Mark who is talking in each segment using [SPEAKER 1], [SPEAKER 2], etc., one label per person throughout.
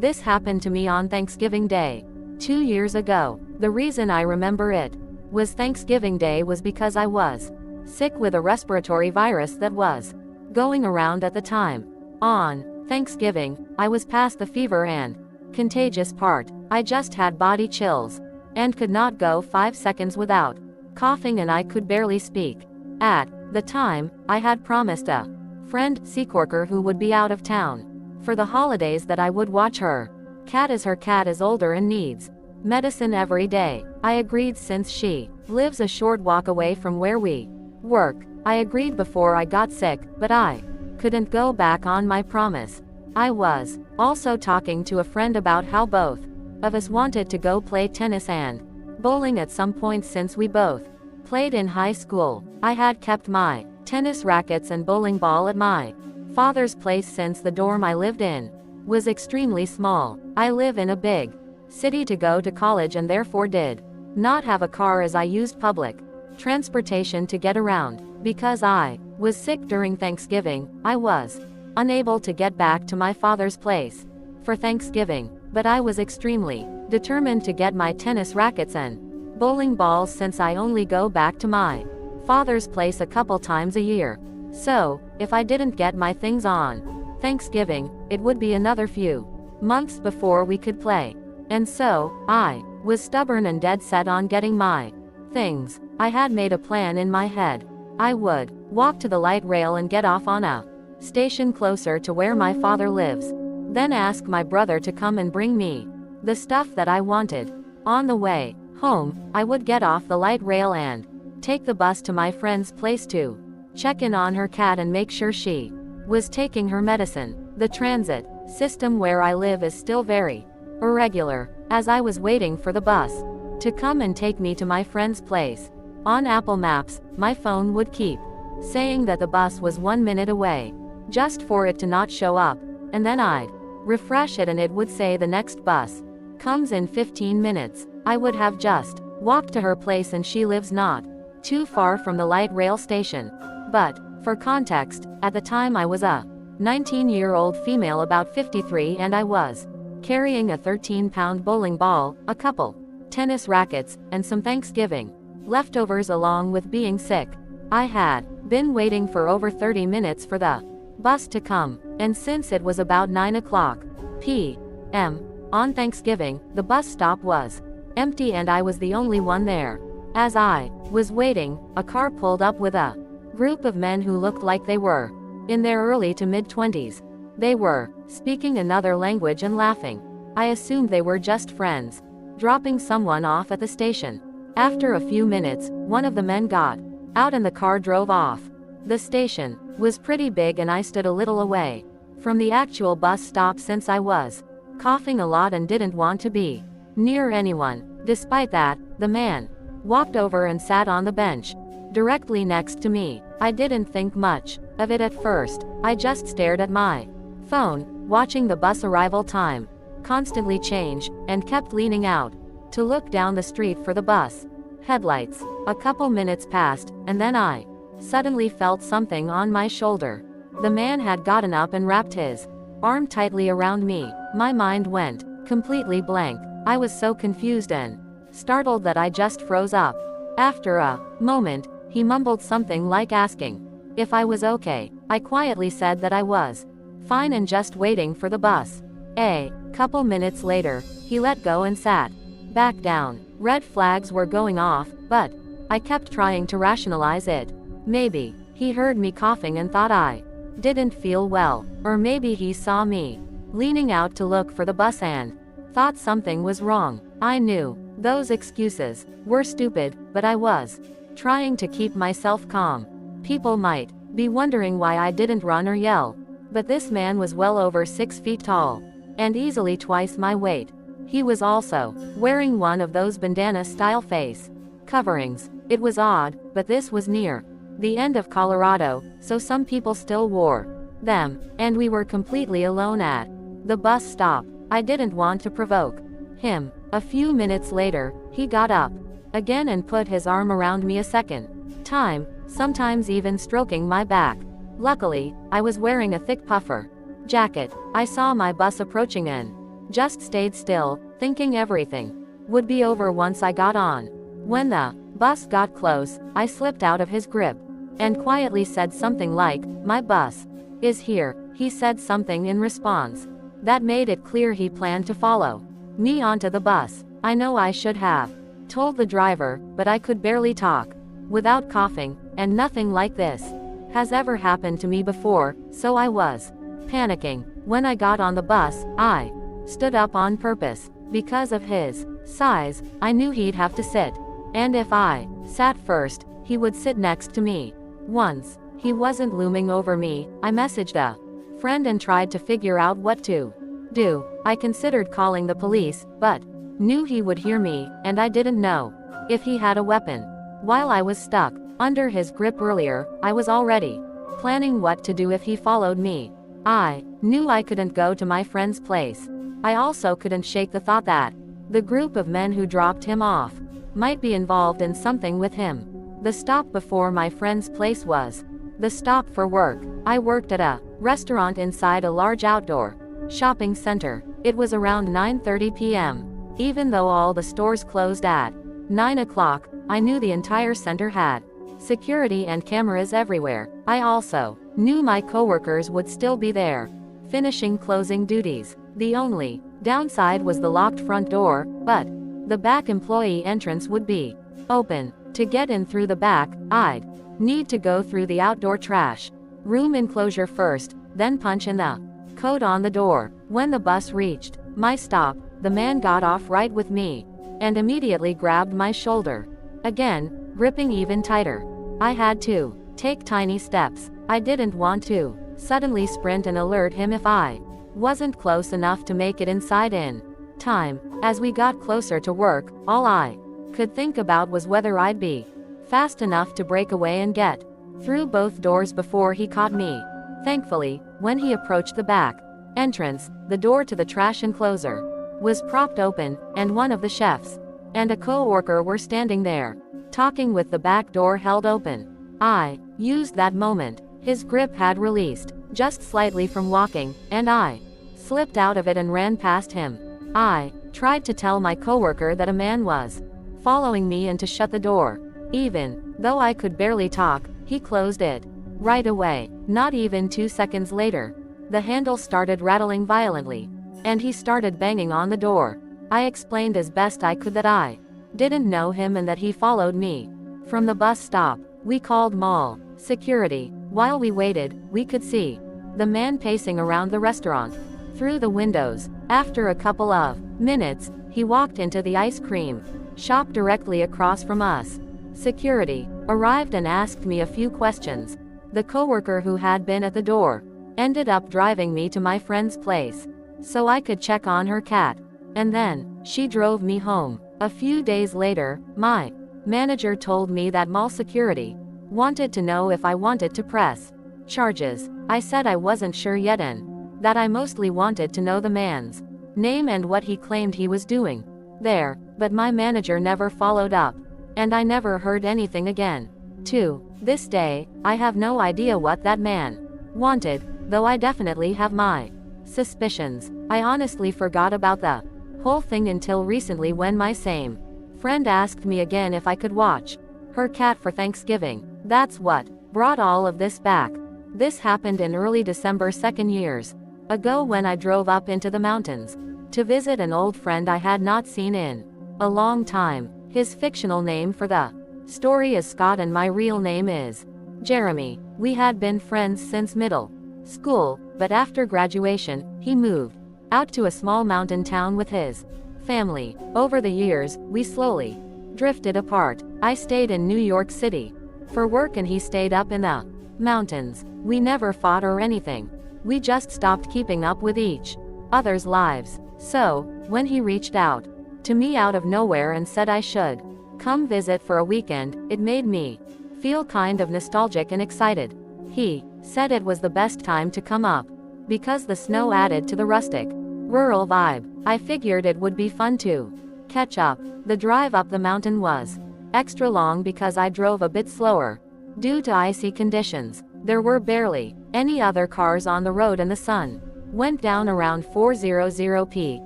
[SPEAKER 1] This happened to me on Thanksgiving Day, 2 years ago. The reason I remember it was Thanksgiving Day was because I was sick with a respiratory virus that was going around at the time. On Thanksgiving, I was past the fever and contagious part. I just had body chills and could not go 5 seconds without coughing, and I could barely speak. At the time, I had promised a friend, Seacorker, who would be out of town for the holidays, that I would watch her cat as her cat is older and needs medicine every day. I agreed since she lives a short walk away from where we work. I agreed before I got sick, but I couldn't go back on my promise. I was also talking to a friend about how both of us wanted to go play tennis and bowling at some point since we both played in high school. I had kept my tennis rackets and bowling ball at my father's place since the dorm I lived in was extremely small. I live in a big city to go to college and therefore did not have a car, as I used public transportation to get around. Because I was sick during Thanksgiving, I was unable to get back to my father's place for Thanksgiving, but I was extremely determined to get my tennis rackets and bowling balls since I only go back to my father's place a couple times a year. So, if I didn't get my things on Thanksgiving, it would be another few months before we could play. And so, I was stubborn and dead set on getting my things. I had made a plan in my head. I would walk to the light rail and get off on a station closer to where my father lives. Then ask my brother to come and bring me the stuff that I wanted. On the way home, I would get off the light rail and take the bus to my friend's place to check in on her cat and make sure she was taking her medicine. The transit system where I live is still very irregular. As I was waiting for the bus to come and take me to my friend's place, on Apple Maps, my phone would keep saying that the bus was 1 minute away, just for it to not show up, and then I'd refresh it and it would say the next bus comes in 15 minutes. I would have just walked to her place, and she lives not too far from the light rail station. But, for context, at the time I was a 19-year-old female about 53, and I was carrying a 13-pound bowling ball, a couple tennis rackets, and some Thanksgiving leftovers along with being sick. I had been waiting for over 30 minutes for the bus to come, and since it was about 9 o'clock p.m. on Thanksgiving, the bus stop was empty and I was the only one there. As I was waiting, a car pulled up with a group of men who looked like they were in their early to mid-20s. They were speaking another language and laughing. I assumed they were just friends dropping someone off at the station. After a few minutes, one of the men got out and the car drove off. The station was pretty big and I stood a little away from the actual bus stop since I was coughing a lot and didn't want to be near anyone. Despite that, the man walked over and sat on the bench directly next to me. I didn't think much of it at first. I just stared at my phone, watching the bus arrival time constantly change, and kept leaning out to look down the street for the bus headlights. A couple minutes passed, and then I suddenly felt something on my shoulder. The man had gotten up and wrapped his arm tightly around me. My mind went completely blank. I was so confused and startled that I just froze up. After a moment, he mumbled something like asking if I was okay. I quietly said that I was fine and just waiting for the bus. A couple minutes later, he let go and sat back down. Red flags were going off, but I kept trying to rationalize it. Maybe he heard me coughing and thought I didn't feel well, or maybe he saw me leaning out to look for the bus and thought something was wrong. I knew those excuses were stupid, but I was trying to keep myself calm. People might be wondering why I didn't run or yell, but this man was well over 6 feet tall and easily twice my weight. He was also wearing one of those bandana-style face coverings. It was odd, but this was near the end of Colorado, so some people still wore them, and we were completely alone at the bus stop. I didn't want to provoke him. A few minutes later, he got up again and put his arm around me a second time, sometimes even stroking my back. Luckily, I was wearing a thick puffer jacket. I saw my bus approaching and just stayed still, thinking everything would be over once I got on. When the bus got close, I slipped out of his grip and quietly said something like, "My bus is here." He said something in response that made it clear he planned to follow me onto the bus. I know I should have told the driver, but I could barely talk without coughing, and nothing like this has ever happened to me before, so I was panicking. When I got on the bus, I stood up on purpose. Because of his size, I knew he'd have to sit, and if I sat first, he would sit next to me. Once he wasn't looming over me, I messaged a friend and tried to figure out what to do. I considered calling the police, but knew he would hear me, and I didn't know if he had a weapon. While I was stuck under his grip earlier, I was already planning what to do if he followed me. I knew I couldn't go to my friend's place. I also couldn't shake the thought that the group of men who dropped him off might be involved in something with him. The stop before my friend's place was the stop for work. I worked at a restaurant inside a large outdoor shopping center. It was around 9:30 p.m. Even though all the stores closed at 9 o'clock, I knew the entire center had security and cameras everywhere. I also knew my coworkers would still be there, finishing closing duties. The only downside was the locked front door, but the back employee entrance would be open. To get in through the back, I'd need to go through the outdoor trash room enclosure first, then punch in the code on the door. When the bus reached my stop, the man got off right with me and immediately grabbed my shoulder again, gripping even tighter. I had to take tiny steps. I didn't want to suddenly sprint and alert him if I wasn't close enough to make it inside in time. As we got closer to work, all I could think about was whether I'd be fast enough to break away and get through both doors before he caught me. Thankfully, when he approached the back entrance, the door to the trash enclosure was propped open, and one of the chefs and a co-worker were standing there, talking with the back door held open. I used that moment. His grip had released just slightly from walking, and I slipped out of it and ran past him. I tried to tell my coworker that a man was following me and to shut the door. Even though I could barely talk, he closed it right away. Not even 2 seconds later, the handle started rattling violently, and he started banging on the door. I explained as best I could that I didn't know him and that he followed me from the bus stop. We called mall security. While we waited, we could see the man pacing around the restaurant through the windows. After a couple of minutes, he walked into the ice cream shop directly across from us. Security arrived and asked me a few questions. The coworker who had been at the door ended up driving me to my friend's place so I could check on her cat, and then she drove me home. A few days later, my manager told me that mall security wanted to know if I wanted to press charges. I said I wasn't sure yet and that I mostly wanted to know the man's name and what he claimed he was doing there, but my manager never followed up, and I never heard anything again. To this day, I have no idea what that man wanted, though I definitely have my suspicions. I honestly forgot about the whole thing until recently when my same friend asked me again if I could watch her cat for Thanksgiving. That's what brought all of this back. This happened in early December 2 years ago when I drove up into the mountains to visit an old friend I had not seen in a long time. His fictional name for the story is Scott and my real name is Jeremy. We had been friends since middle school, but after graduation, he moved out to a small mountain town with his family. Over the years, we slowly drifted apart. I stayed in New York City for work and he stayed up in the mountains. We never fought or anything. We just stopped keeping up with each other's lives. So, when he reached out to me out of nowhere and said I should come visit for a weekend, it made me feel kind of nostalgic and excited. He said it was the best time to come up because the snow added to the rustic, rural vibe. I figured it would be fun to catch up. The drive up the mountain was extra long because I drove a bit slower due to icy conditions. There were barely any other cars on the road and the sun went down around 4:00 p.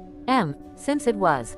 [SPEAKER 1] Since it was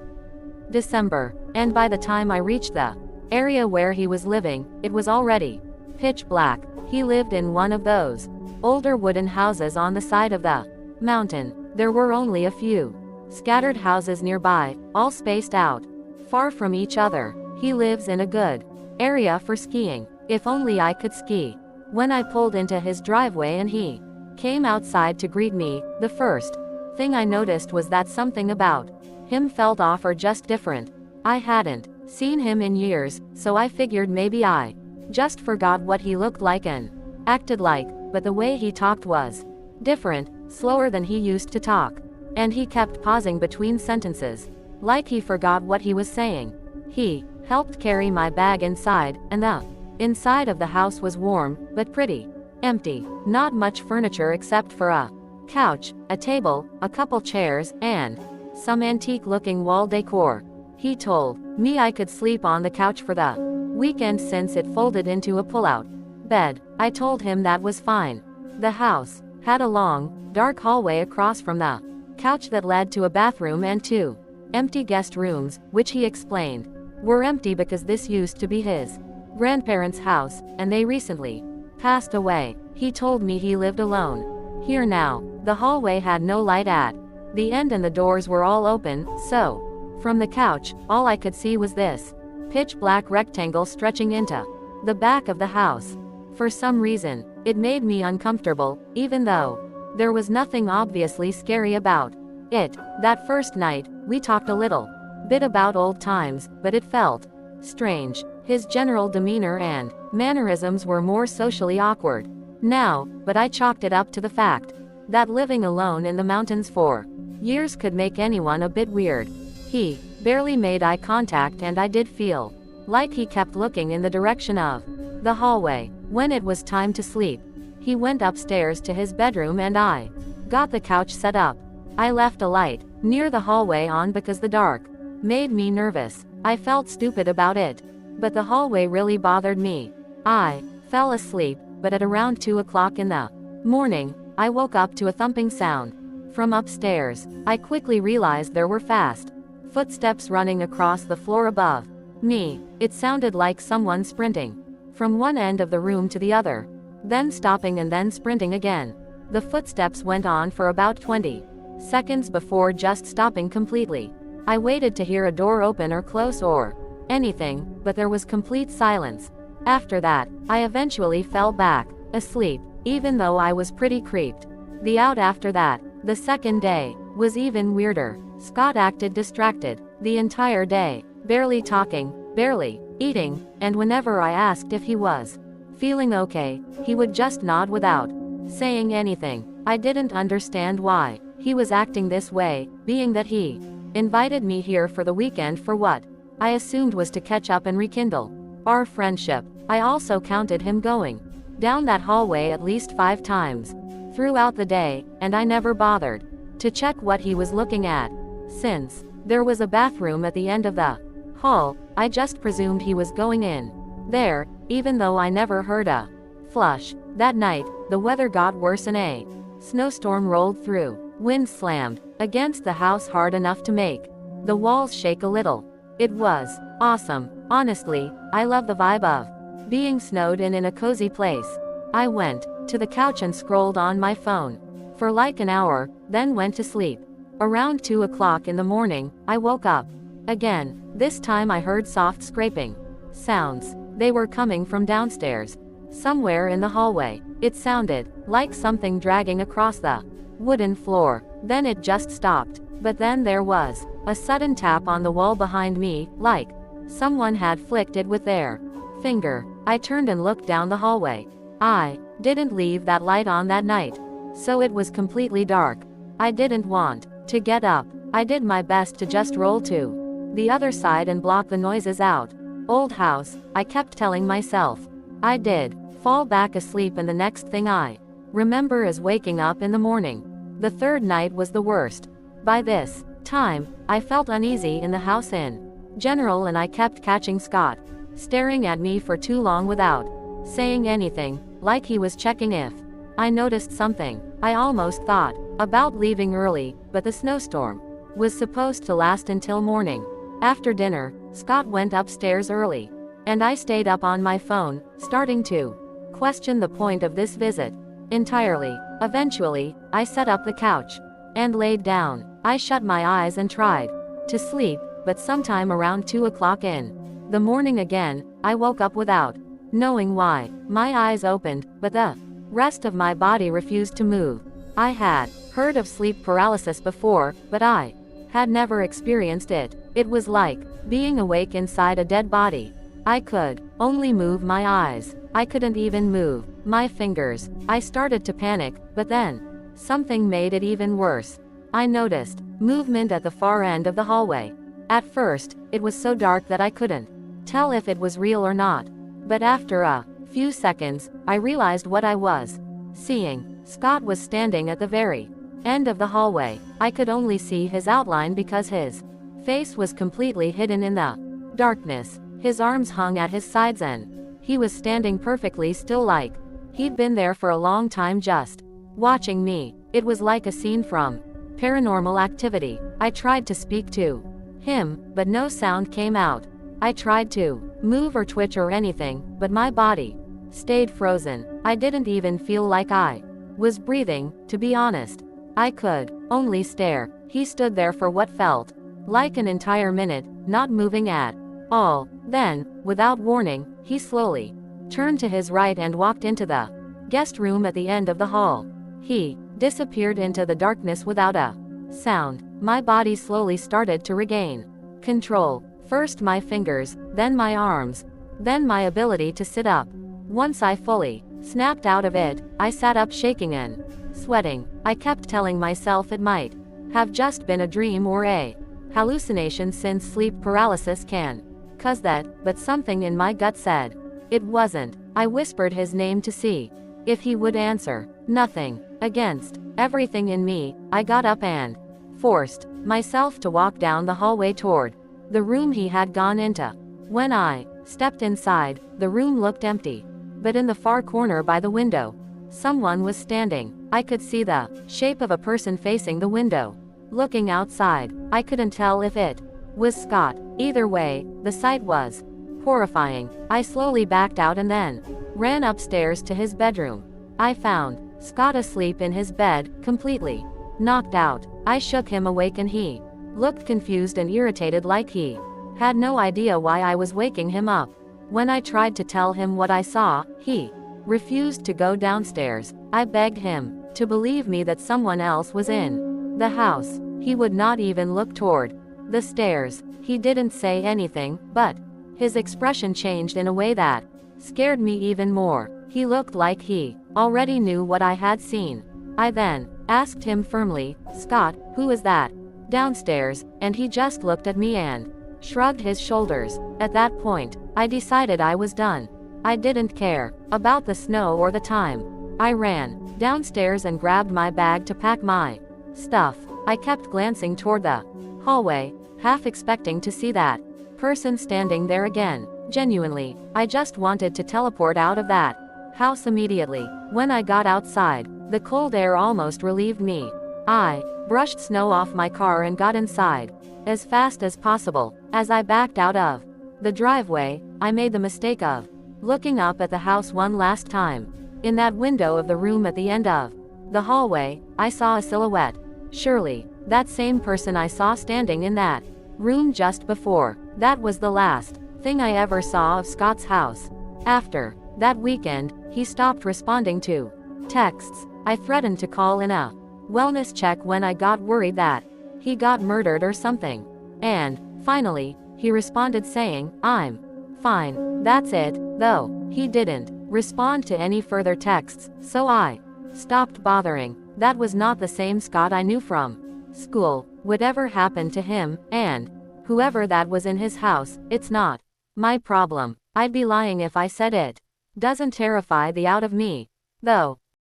[SPEAKER 1] December, and by the time I reached the area where he was living, it was already pitch black. He lived in one of those older wooden houses on the side of the mountain. There were only a few scattered houses nearby, all spaced out, far from each other. He lives in a good area for skiing. If only I could ski. When I pulled into his driveway and he came outside to greet me, the first thing I noticed was that something about him felt off or just different. I hadn't seen him in years, so I figured maybe I just forgot what he looked like and acted like, but the way he talked was different, slower than he used to talk. And he kept pausing between sentences, like he forgot what he was saying. He helped carry my bag inside, and the inside of the house was warm, but pretty empty. Not much furniture except for a couch, a table, a couple chairs, and some antique-looking wall decor. He told me I could sleep on the couch for the weekend since it folded into a pull-out bed. I told him that was fine. The house had a long, dark hallway across from the couch that led to a bathroom and two empty guest rooms, which he explained were empty because this used to be his grandparents' house, and they recently passed away. He told me he lived alone here now. The hallway had no light at the end and the doors were all open, so from the couch, all I could see was this pitch black rectangle stretching into the back of the house. For some reason, it made me uncomfortable, even though there was nothing obviously scary about it. That first night, we talked a little bit about old times, but it felt strange. His general demeanor and mannerisms were more socially awkward now, but I chalked it up to the fact that living alone in the mountains for years could make anyone a bit weird. He barely made eye contact, and I did feel like he kept looking in the direction of the hallway. When it was time to sleep, he went upstairs to his bedroom and I got the couch set up. I left a light near the hallway on because the dark made me nervous. I felt stupid about it, but the hallway really bothered me. I fell asleep, but at around 2 o'clock in the morning, I woke up to a thumping sound from upstairs. I quickly realized there were fast footsteps running across the floor above me. It sounded like someone sprinting from one end of the room to the other, then stopping and then sprinting again. The footsteps went on for about 20 seconds before just stopping completely. I waited to hear a door open or close or anything, but there was complete silence. After that, I eventually fell back asleep, even though I was pretty creeped the out after that. The second day was even weirder. Scott acted distracted the entire day, barely talking, barely eating, and whenever I asked if he was feeling okay, he would just nod without saying anything. I didn't understand why he was acting this way, being that he invited me here for the weekend for what I assumed was to catch up and rekindle our friendship. I also counted him going down that hallway at least 5 times throughout the day, and I never bothered to check what he was looking at. Since there was a bathroom at the end of the hall, I just presumed he was going in there, even though I never heard a flush. That night, the weather got worse and a snowstorm rolled through. Wind slammed against the house hard enough to make the walls shake a little. It was awesome. Honestly, I love the vibe of being snowed in a cozy place. I went to the couch and scrolled on my phone for like an hour, then went to sleep. Around 2 o'clock in the morning, I woke up again. This time I heard soft scraping sounds. They were coming from downstairs, somewhere in the hallway. It sounded like something dragging across the wooden floor. Then it just stopped. But then there was a sudden tap on the wall behind me, like someone had flicked it with their finger. I turned and looked down the hallway. I didn't leave that light on that night, so it was completely dark. I didn't want to get up. I did my best to just roll to the other side and block the noises out. Old house, I kept telling myself. I did fall back asleep, and the next thing I remember is waking up in the morning. The third night was the worst. By this time, I felt uneasy in the house in general, and I kept catching Scott staring at me for too long without saying anything, like he was checking if I noticed something. I almost thought about leaving early, but the snowstorm was supposed to last until morning. After dinner, Scott went upstairs early. And I stayed up on my phone, starting to question the point of this visit entirely. Eventually, I set up the couch and laid down. I shut my eyes and tried to sleep, but sometime around 2 o'clock in the morning again, I woke up without knowing why. My eyes opened, but the rest of my body refused to move. I had heard of sleep paralysis before, but I had never experienced it. It was like being awake inside a dead body. I could only move my eyes. I couldn't even move my fingers. I started to panic, but then something made it even worse. I noticed movement at the far end of the hallway. At first, it was so dark that I couldn't tell if it was real or not. But after a few seconds, I realized what I was seeing. Scott was standing at the very end of the hallway. I could only see his outline because his face was completely hidden in the darkness. His arms hung at his sides and he was standing perfectly still, like he'd been there for a long time just watching me. It was like a scene from Paranormal Activity. I tried to speak to him, but no sound came out. I tried to move or twitch or anything, but my body stayed frozen. I didn't even feel like I was breathing, to be honest. I could only stare. He stood there for what felt like an entire minute, not moving at all. Then, without warning, he slowly turned to his right and walked into the guest room at the end of the hall. He disappeared into the darkness without a sound. My body slowly started to regain control. First my fingers, then my arms, then my ability to sit up. Once I fully snapped out of it, I sat up shaking and sweating. I kept telling myself it might have just been a dream or a hallucination, since sleep paralysis can cause that, but something in my gut said it wasn't. I whispered his name to see if he would answer. Nothing. Against everything in me, I got up and forced myself to walk down the hallway toward the room he had gone into. When I stepped inside, the room looked empty. But in the far corner by the window, someone was standing. I could see the shape of a person facing the window, looking outside. I couldn't tell if it was Scott. Either way, the sight was horrifying. I slowly backed out and then ran upstairs to his bedroom. I found Scott asleep in his bed, completely knocked out. I shook him awake and he looked confused and irritated, like he had no idea why I was waking him up. When I tried to tell him what I saw, he refused to go downstairs. I begged him to believe me that someone else was in the house. He would not even look toward the stairs. He didn't say anything, but his expression changed in a way that scared me even more. He looked like he already knew what I had seen. I then asked him firmly, "Scott, who is that downstairs?" And he just looked at me and shrugged his shoulders. At that point, I decided I was done. I didn't care about the snow or the time. I ran downstairs and grabbed my bag to pack my stuff. I kept glancing toward the hallway, half expecting to see that person standing there again. Genuinely, I just wanted to teleport out of that house immediately. When I got outside, the cold air almost relieved me. I brushed snow off my car and got inside as fast as possible. As I backed out of the driveway, I made the mistake of looking up at the house one last time. In that window of the room at the end of the hallway, I saw a silhouette. Surely, that same person I saw standing in that room just before. That was the last thing I ever saw of Scott's house. After that weekend, he stopped responding to texts. I threatened to call in a wellness check when I got worried that he got murdered or something. And finally, he responded saying, "I'm fine." That's it, though. He didn't respond to any further texts, so I stopped bothering. That was not the same Scott I knew from school. Whatever happened to him, and whoever that was in his house, it's not my problem. I'd be lying if I said it doesn't terrify the out of me, though.